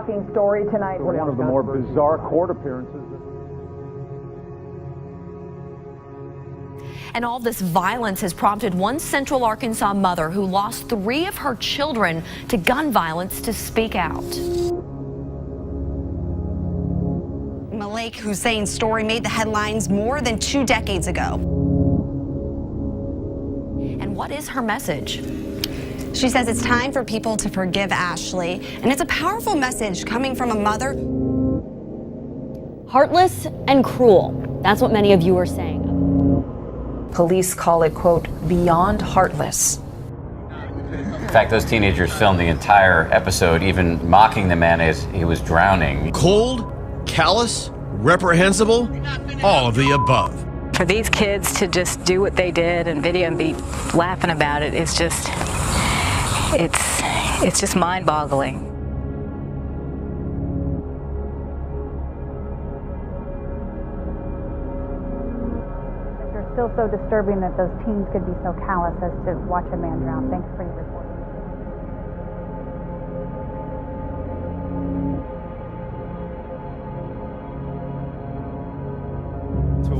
shocking story tonight. One of the more bizarre court appearances. And all this violence has prompted one Central Arkansas mother who lost 3 of her children to gun violence to speak out. Malik Hussein's story made the headlines more than 2 decades ago. And what is her message? She says it's time for people to forgive Ashley, and it's a powerful message coming from a mother. Heartless and cruel. That's what many of you are saying. Police call it, quote, beyond heartless. In fact, those teenagers filmed the entire episode, even mocking the man as he was drowning. Cold, callous, reprehensible, all of the above. For these kids to just do what they did and video and be laughing about it, it's just mind-boggling. It's still so disturbing that those teens could be so callous as to watch a man drown. Thanks for your report.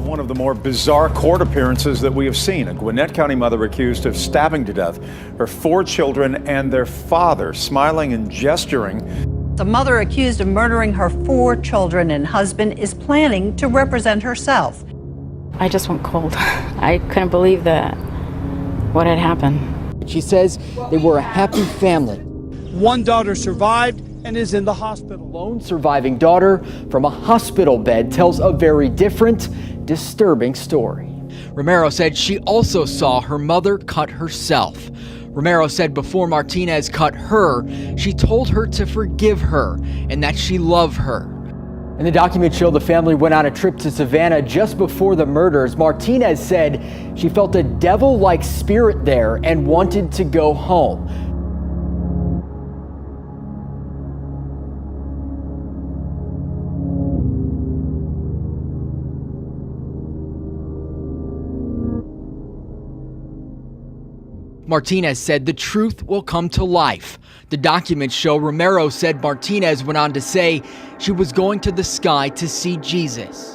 One of the more bizarre court appearances that we have seen. A Gwinnett County mother accused of stabbing to death her 4 children and their father, smiling and gesturing. The mother accused of murdering her 4 children and husband is planning to represent herself. I just went cold. I couldn't believe that what had happened. She says they were a happy family. One daughter survived and is in the hospital. Lone surviving daughter from a hospital bed tells a very different, disturbing story. Romero said she also saw her mother cut herself. Romero said before Martinez cut her, she told her to forgive her and that she loved her. And the documents show the family went on a trip to Savannah just before the murders. Martinez said she felt a devil-like spirit there and wanted to go home. Martinez said the truth will come to life. The documents show Romero said Martinez went on to say she was going to the sky to see Jesus.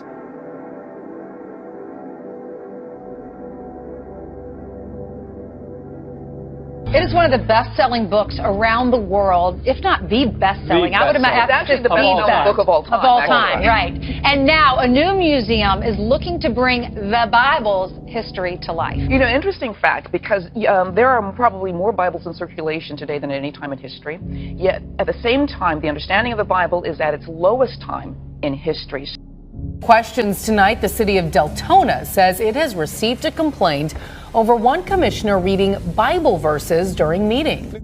It is one of the best-selling books around the world, if not the best-selling. I would imagine it's actually the best-selling book of all time. Of all time, right. And now a new museum is looking to bring the Bible's history to life. You know, interesting fact, because there are probably more Bibles in circulation today than at any time in history. Yet, at the same time, the understanding of the Bible is at its lowest time in history. Questions tonight. The city of Deltona says it has received a complaint over one commissioner reading Bible verses during meetings.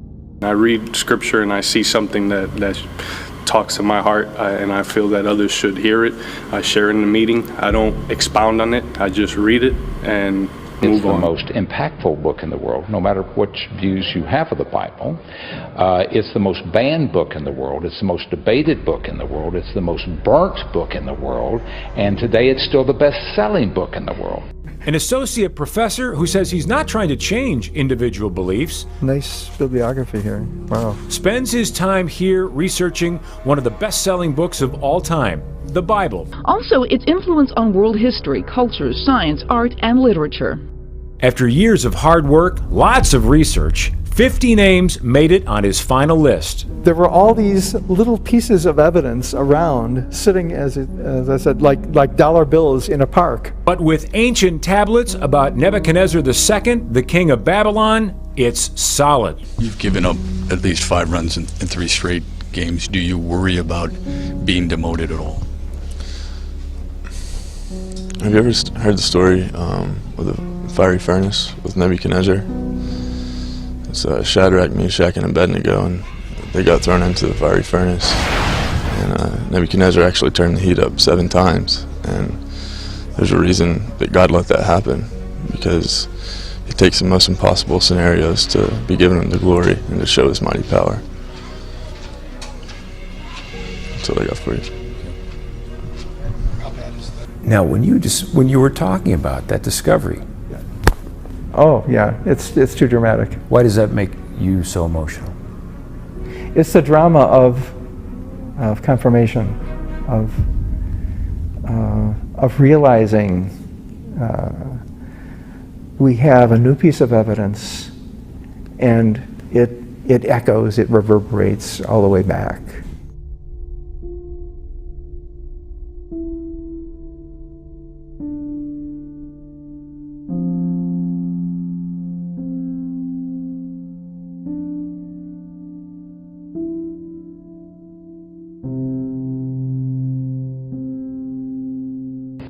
I read scripture and I see something that talks to my heart, and I feel that others should hear it. I share it in the meeting. I don't expound on it. I just read it and move on. It's the most impactful book in the world, no matter which views you have of the Bible. It's the most banned book in the world. It's the most debated book in the world. It's the most burnt book in the world. And today it's still the best-selling book in the world. An associate professor who says he's not trying to change individual beliefs. Nice bibliography here. Wow. Spends his time here researching one of the best-selling books of all time, the Bible. Also, its influence on world history, culture, science, art, and literature. After years of hard work, lots of research, 50 names made it on his final list. There were all these little pieces of evidence around, sitting, as I said, like dollar bills in a park. But with ancient tablets about Nebuchadnezzar II, the king of Babylon, it's solid. You've given up at least 5 runs in 3 straight games. Do you worry about being demoted at all? Have you ever heard the story of the fiery furnace with Nebuchadnezzar? It's Shadrach, Meshach, and Abednego, and they got thrown into the fiery furnace. And Nebuchadnezzar actually turned the heat up 7 times. And there's a reason that God let that happen, because He takes the most impossible scenarios to be given Him the glory and to show His mighty power. That's all I got for you. Now, when you were talking about that discovery, oh yeah, it's too dramatic. Why does that make you so emotional? It's the drama of of confirmation, of realizing we have a new piece of evidence, and it echoes, it reverberates all the way back.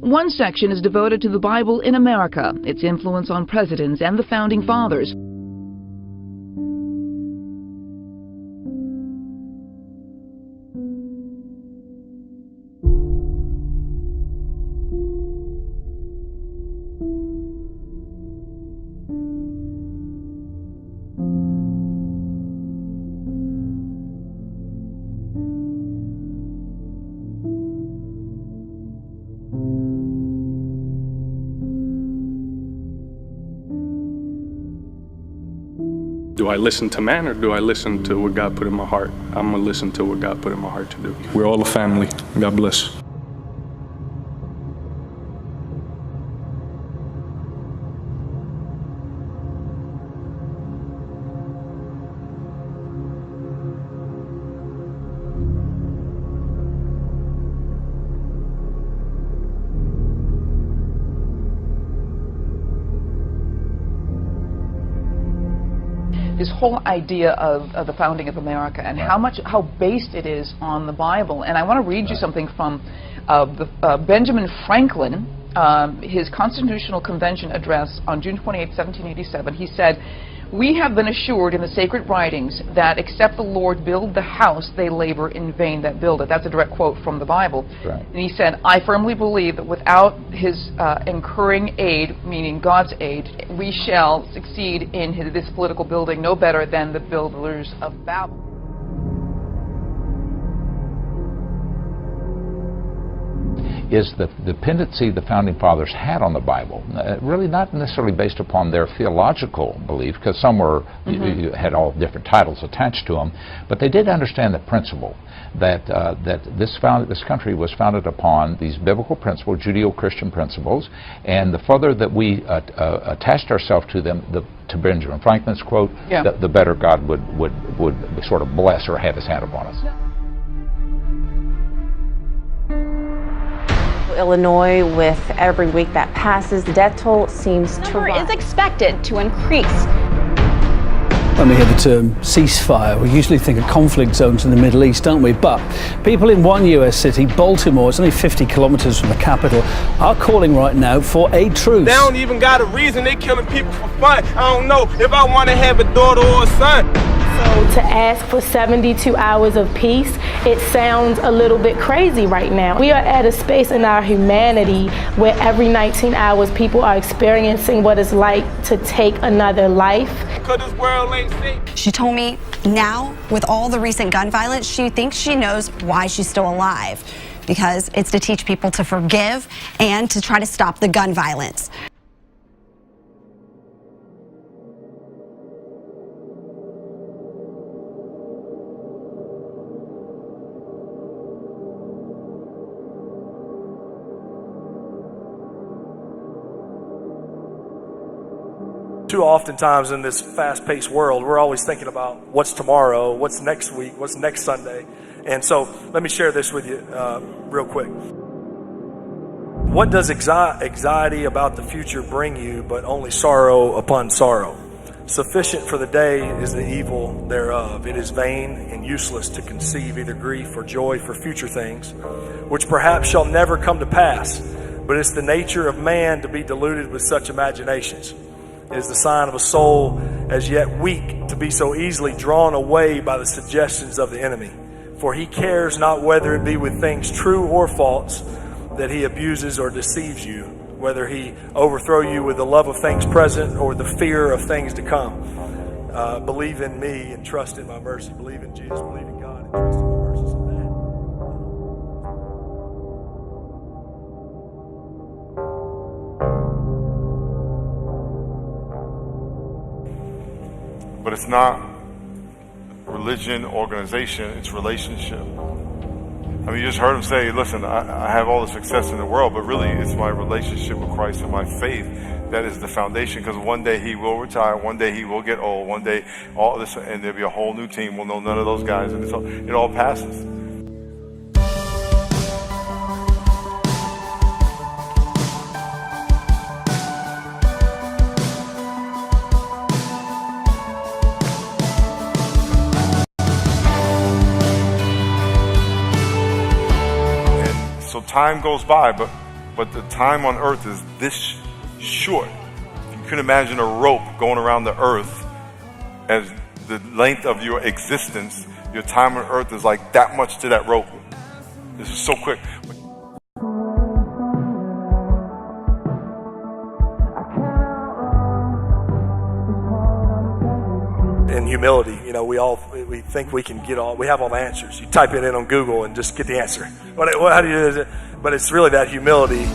One section is devoted to the Bible in America, its influence on presidents and the Founding Fathers. Do I listen to man or do I listen to what God put in my heart? I'm going to listen to what God put in my heart to do. We're all a family. God bless. This whole idea of the founding of America and how based it is on the Bible. And I want to read you something from Benjamin Franklin, his Constitutional Convention address on June 28, 1787. He said, "We have been assured in the sacred writings that except the Lord build the house, they labor in vain that build it." That's a direct quote from the Bible. Right. And he said, "I firmly believe that without his incurring aid, meaning God's aid, we shall succeed in this political building no better than the builders of Babel." Is the dependency the Founding Fathers had on the Bible, really not necessarily based upon their theological belief, because some were had all different titles attached to them, but they did understand the principle that this country was founded upon these biblical principles, Judeo-Christian principles, and the further that we attached ourselves to them, to Benjamin Franklin's quote, the better God would sort of bless or have His hand upon us. Illinois, with every week that passes, the death toll seems to rise. Is expected to increase. When we hear the term ceasefire, we usually think of conflict zones in the Middle East, don't we? But people in one US city, Baltimore, it's only 50 kilometers from the capital, are calling right now for a truce. They don't even got a reason, they killing people for fun. I don't know if I want to have a daughter or a son. So to ask for 72 hours of peace, it sounds a little bit crazy right now. We are at a space in our humanity where every 19 hours people are experiencing what it's like to take another life. Because this world ain't safe. She told me now, with all the recent gun violence, she thinks she knows why she's still alive. Because it's to teach people to forgive and to try to stop the gun violence. Too oftentimes in this fast-paced world, we're always thinking about what's tomorrow, what's next week, what's next Sunday. And so let me share this with you real quick. What does anxiety about the future bring you but only sorrow upon sorrow? Sufficient for the day is the evil thereof. It is vain and useless to conceive either grief or joy for future things, which perhaps shall never come to pass. But it's the nature of man to be deluded with such imaginations. It is the sign of a soul as yet weak to be so easily drawn away by the suggestions of the enemy. For he cares not whether it be with things true or false that he abuses or deceives you, whether he overthrow you with the love of things present or the fear of things to come. Believe in me and trust in my mercy. Believe in Jesus, believe in God, and trust in my mercy. So But it's not religion, organization, it's relationship. I mean, you just heard him say, listen, I have all the success in the world, but really it's my relationship with Christ and my faith that is the foundation, because one day he will retire, one day he will get old, one day all this, and there'll be a whole new team. We'll know none of those guys, and it all passes. So time goes by, but the time on earth is this short. You can imagine a rope going around the earth as the length of your existence. Your time on earth is like that much to that rope. This is so quick. In humility, you know, we think we can we have all the answers. You type it in on Google and just get the answer. How do you do it? But it's really that humility.